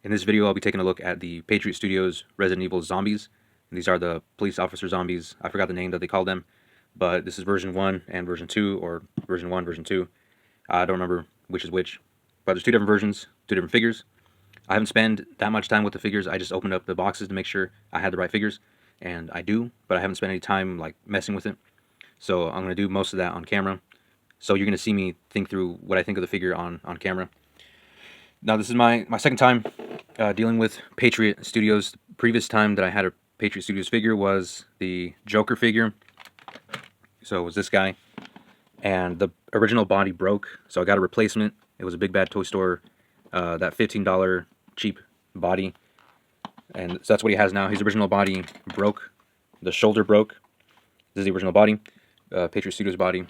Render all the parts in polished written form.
In this video, I'll be taking a look at the Patriot Studios Resident Evil zombies. And these are the police officer zombies. I forgot the name that they call them, but this is version 1 and version 2, or version 1, version 2. I don't remember which is which, but there's two different versions, two different figures. I haven't spent that much time with the figures. I just opened up the boxes to make sure I had the right figures, and I do, but I haven't spent any time like messing with it. So I'm going to do most of that on camera. So you're going to see me think through what I think of the figure on camera. Now, this is my second time dealing with Patriot Studios. The previous time that I had a Patriot Studios figure was the Joker figure. So it was this guy. And the original body broke, so I got a replacement. It was a Big Bad Toy Store, that $15 cheap body. And so that's what he has now. His original body broke. The shoulder broke. This is the original body, Patriot Studios body.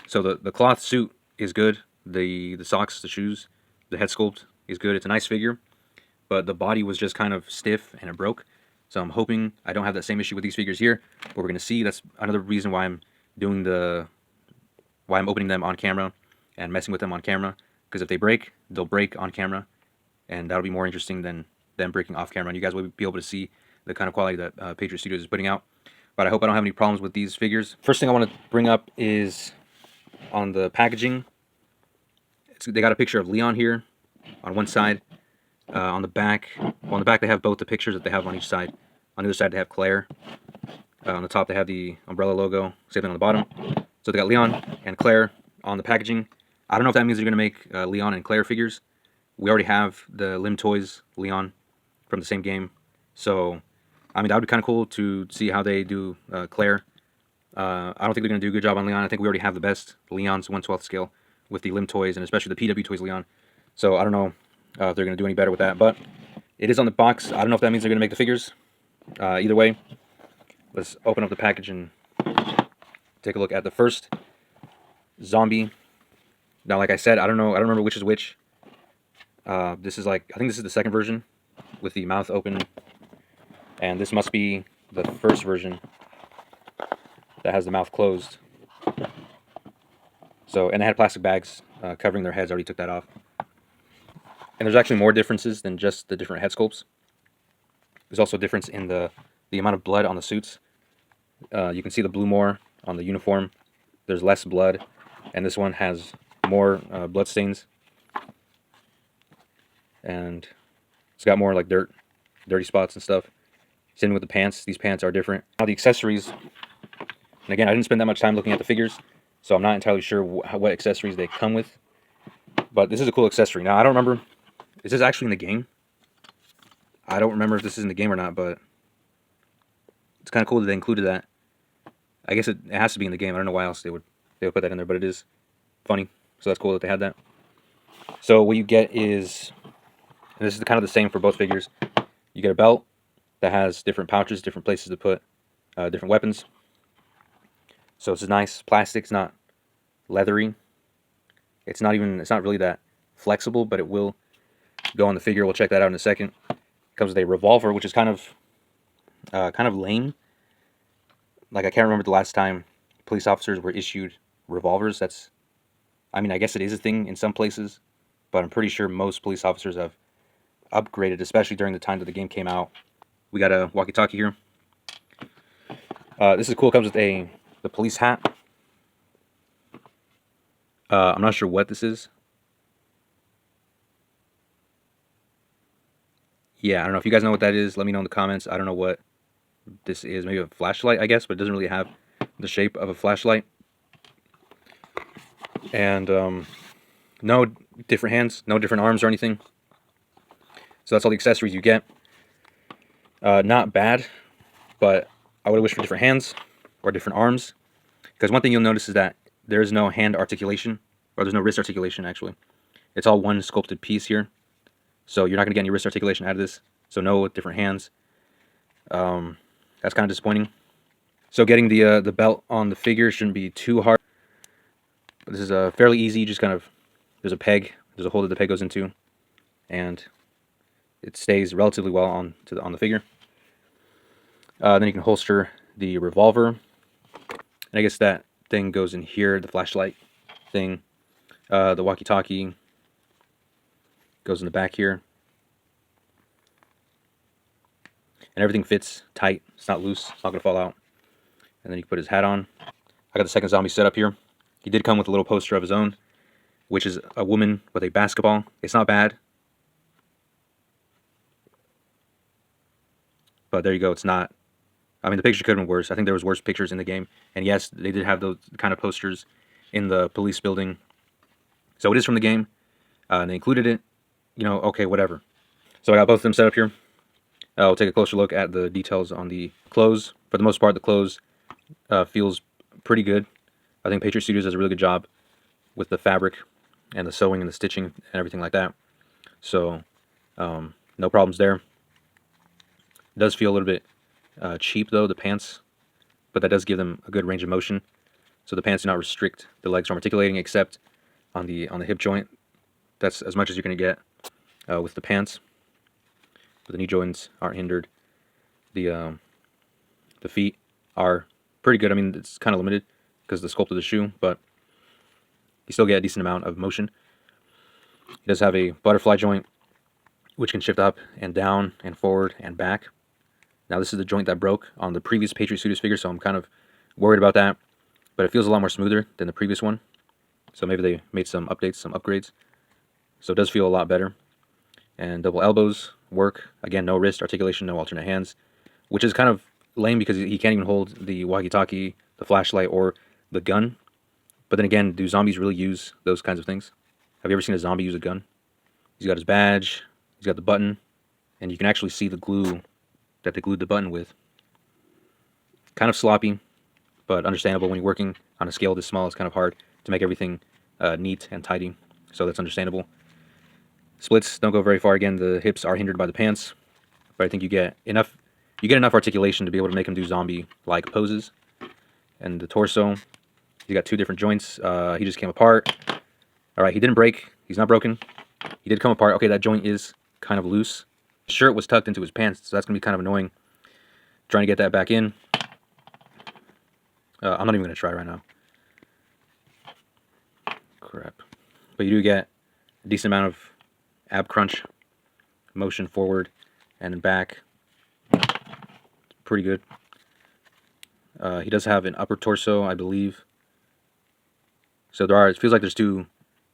So the cloth suit is good. The socks, the shoes, the head sculpt is good. It's a nice figure, but the body was just kind of stiff and it broke. So I'm hoping I don't have that same issue with these figures here, but we're going to see. That's another reason why I'm doing why I'm opening them on camera and messing with them on camera, because if they break, they'll break on camera, and that'll be more interesting than them breaking off camera, and you guys will be able to see the kind of quality that Patriot Studios is putting out. But I hope I don't have any problems with these figures. First thing I want to bring up is on the packaging. They got a picture of Leon here on one side. On the back, they have both the pictures that they have on each side. On the other side, they have Claire. On the top, they have the umbrella logo. Same thing on the bottom. So they got Leon and Claire on the packaging. I don't know if that means they're going to make Leon and Claire figures. We already have the Lim Toys Leon from the same game. So, I mean, that would be kind of cool to see how they do Claire. I don't think they're going to do a good job on Leon. I think we already have the best Leon's 1/12 scale with the Lim Toys, and especially the PW Toys Leon. So I don't know if they're going to do any better with that, but it is on the box. I don't know if that means they're going to make the figures. Either way, let's open up the package and take a look at the first zombie. Now, like I said, I don't remember which is which. This is I think this is the second version with the mouth open, and this must be the first version that has the mouth closed. So, and they had plastic bags covering their heads. I already took that off. And there's actually more differences than just the different head sculpts. There's also a difference in the amount of blood on the suits. You can see the blue more on the uniform. There's less blood, and this one has more blood stains. And it's got more like dirty spots and stuff. Same with the pants. These pants are different. Now the accessories. And again, I didn't spend that much time looking at the figures, so I'm not entirely sure what accessories they come with. But this is a cool accessory. Now, I don't remember. Is this actually in the game? I don't remember if this is in the game or not, but it's kind of cool that they included that. I guess it has to be in the game. I don't know why else they would put that in there, but it is funny. So that's cool that they had that. So what you get is, and this is kind of the same for both figures, you get a belt that has different pouches, different places to put different weapons. So it's nice plastic. It's not leathery. It's not really that flexible, but it will go on the figure. We'll check that out in a second. It comes with a revolver, which is kind of lame. Like, I can't remember the last time police officers were issued revolvers. I mean, I guess it is a thing in some places, but I'm pretty sure most police officers have upgraded, especially during the time that the game came out. We got a walkie-talkie here. This is cool. It comes with the police hat. I'm not sure what this is. Yeah, I don't know if you guys know what that is. Let me know in the comments. I don't know what this is. Maybe a flashlight, I guess, but it doesn't really have the shape of a flashlight. And no different hands, no different arms or anything. So that's all the accessories you get. Not bad, but I would have wished for different hands or different arms. Because one thing you'll notice is that there is no hand articulation, or there's no wrist articulation, actually. It's all one sculpted piece here. So you're not going to get any wrist articulation out of this. So no different hands. That's kind of disappointing. So getting the belt on the figure shouldn't be too hard. But this is fairly easy. Just kind of, there's a peg. There's a hole that the peg goes into. And it stays relatively well on the figure. Then you can holster the revolver. And I guess that thing goes in here, the flashlight thing. The walkie-talkie goes in the back here. and everything fits tight. It's not loose. It's not going to fall out. And then you can put his hat on. I got the second zombie set up here. He did come with a little poster of his own, which is a woman with a basketball. It's not bad. But there you go. It's not... I mean, the picture could have been worse. I think there was worse pictures in the game. And yes, they did have those kind of posters in the police building. So it is from the game. And they included it. You know, okay, whatever. So I got both of them set up here. We'll take a closer look at the details on the clothes. For the most part, the clothes feels pretty good. I think Patriot Studios does a really good job with the fabric and the sewing and the stitching and everything like that. So, no problems there. It does feel a little bit cheap, though, the pants. But that does give them a good range of motion. So the pants do not restrict the legs from articulating, except on the hip joint. That's as much as you're going to get with the pants. But the knee joints aren't hindered. The feet are pretty good. I mean, it's kind of limited because of the sculpt of the shoe, but you still get a decent amount of motion. It does have a butterfly joint, which can shift up and down and forward and back. Now, this is the joint that broke on the previous Patriot Studios figure, so I'm kind of worried about that. But it feels a lot more smoother than the previous one. So maybe they made some updates, some upgrades. So it does feel a lot better. And double elbows work. Again, no wrist articulation, no alternate hands. Which is kind of lame because he can't even hold the walkie-talkie, the flashlight, or the gun. But then again, do zombies really use those kinds of things? Have you ever seen a zombie use a gun? He's got his badge, he's got the button, and you can actually see the glue that they glued the button with. Kind of sloppy, but understandable. When you're working on a scale this small, it's kind of hard to make everything neat and tidy, so that's understandable. Splits don't go very far. Again, the hips are hindered by the pants, but I think you get enough articulation to be able to make him do zombie-like poses. And the torso, you got two different joints. He just came apart. All right, he didn't break. He's not broken. He did come apart. Okay, that joint is kind of loose. His shirt was tucked into his pants, so that's going to be kind of annoying. Trying to get that back in. I'm not even going to try right now. Crap. But you do get a decent amount of ab crunch motion forward and then back. Pretty good. He does have an upper torso, I believe. So it feels like there's two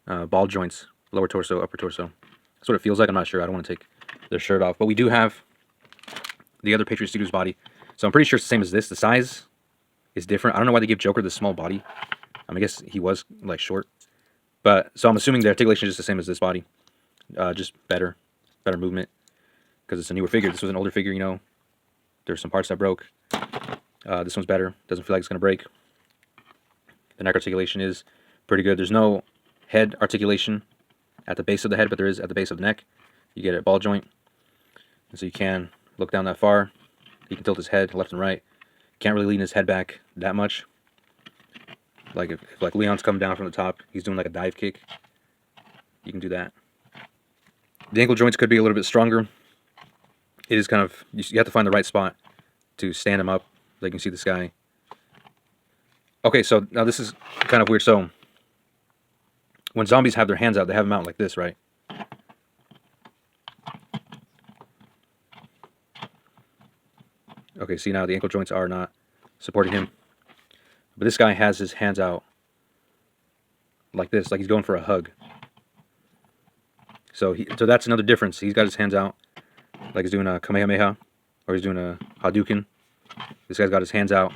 ball joints, lower torso, upper torso. That's what it feels like. I'm not sure. I don't want to take their shirt off. But we do have the other Patriot Studios body. So I'm pretty sure it's the same as this. The size is different. I don't know why they gave Joker this small body. I guess he was like short. But so I'm assuming the articulation is just the same as this body. Just better movement. Because it's a newer figure. This was an older figure, you know. There's some parts that broke. This one's better. Doesn't feel like it's going to break. The neck articulation is pretty good. There's no head articulation at the base of the head, but there is at the base of the neck. You get a ball joint. And so you can look down that far. He can tilt his head left and right. Can't really lean his head back that much. Like if like Leon's coming down from the top, he's doing like a dive kick. You can do that. The ankle joints could be a little bit stronger. It is kind of, you have to find the right spot to stand him up. So you can see this guy. Okay, so now this is kind of weird. So when zombies have their hands out, they have them out like this, right? Okay, see now the ankle joints are not supporting him. But this guy has his hands out like this, like he's going for a hug. So that's another difference. He's got his hands out like he's doing a Kamehameha, or he's doing a Hadouken. This guy's got his hands out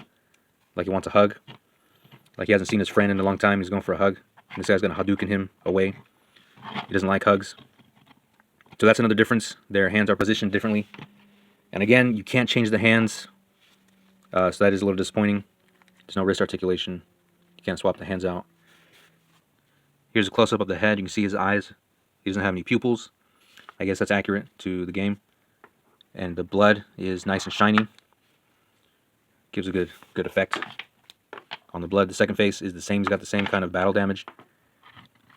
like he wants a hug. Like he hasn't seen his friend in a long time, he's going for a hug. And this guy's going to Hadouken him away. He doesn't like hugs. So that's another difference. Their hands are positioned differently. And again, you can't change the hands. So that is a little disappointing. There's no wrist articulation. You can't swap the hands out. Here's a close-up of the head. You can see his eyes. He doesn't have any pupils. I guess that's accurate to the game. And the blood is nice and shiny. Gives a good effect on the blood. The second face is the same. He's got the same kind of battle damage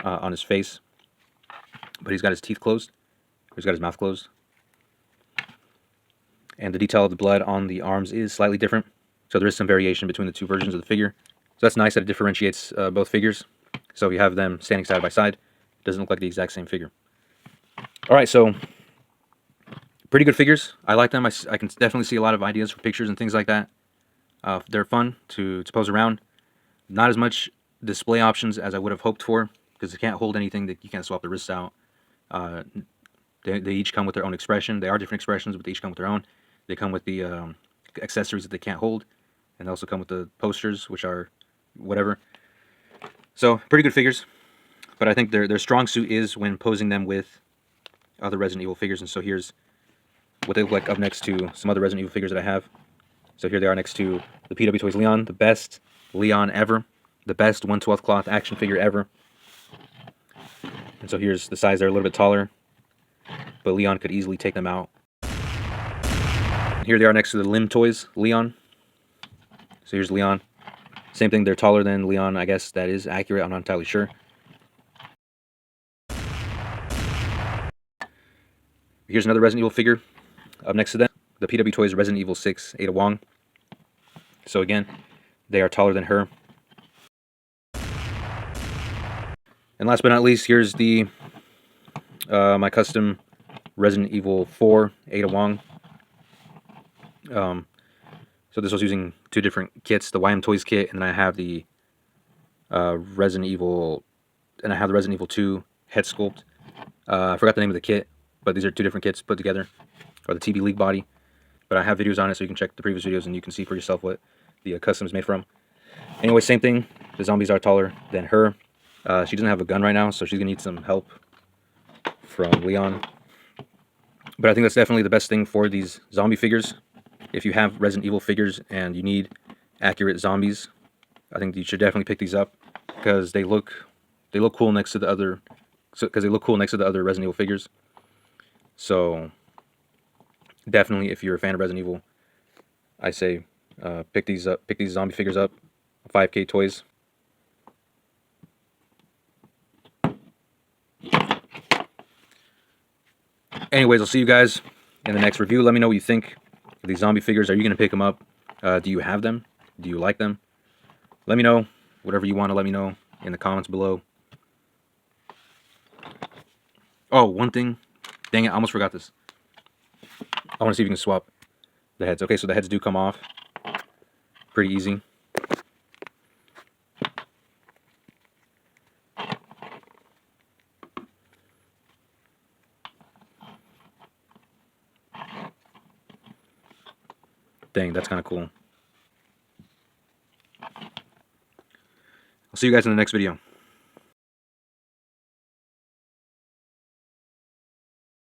on his face. But he's got his teeth closed. He's got his mouth closed. And the detail of the blood on the arms is slightly different. So there is some variation between the two versions of the figure. So that's nice that it differentiates both figures. So if you have them standing side by side, it doesn't look like the exact same figure. Alright, so Pretty good figures. I like them. I can definitely see a lot of ideas for pictures and things like that. They're fun to pose around. Not as much display options as I would have hoped for, because they can't hold anything, that you can't swap the wrists out. Uh, they each come with their own expression. They are different expressions, but they each come with their own. They come with the accessories that they can't hold, and they also come with the posters, which are whatever. So pretty good figures, but I think their strong suit is when posing them with other Resident Evil figures. And so here's what they look like up next to some other Resident Evil figures that I have. So here they are next to the PW Toys Leon, the best Leon ever, the best 1/12 cloth action figure ever. And so here's the size. They're a little bit taller, but Leon could easily take them out. And here they are next to the Limb Toys Leon. So here's Leon. Same thing, they're taller than Leon. I guess that is accurate. I'm not entirely sure. Here's another Resident Evil figure up next to them. The PW Toys Resident Evil 6 Ada Wong. So again, they are taller than her. And last but not least, here's the my custom Resident Evil 4 Ada Wong. So this was using two different kits, the YM Toys kit, and then I have the Resident Evil 2 head sculpt. I forgot the name of the kit, but these are two different kits put together, or the TB League body. But I have videos on it, so you can check the previous videos and you can see for yourself what the custom is made from. Anyway, same thing. The zombies are taller than her. She doesn't have a gun right now, so she's gonna need some help from Leon. But I think that's definitely the best thing for these zombie figures. If you have Resident Evil figures and you need accurate zombies, I think you should definitely pick these up, because they look cool next to the other Resident Evil figures. So definitely, if you're a fan of Resident Evil, I say pick these up. Pick these zombie figures up. 5K Toys. Anyways, I'll see you guys in the next review. Let me know what you think of these zombie figures. Are you going to pick them up? Do you have them? Do you like them? Let me know. Whatever you want to let me know in the comments below. Oh, one thing. Dang it, I almost forgot this. I want to see if you can swap the heads. Okay, so the heads do come off. Pretty easy. Dang, that's kind of cool. I'll see you guys in the next video.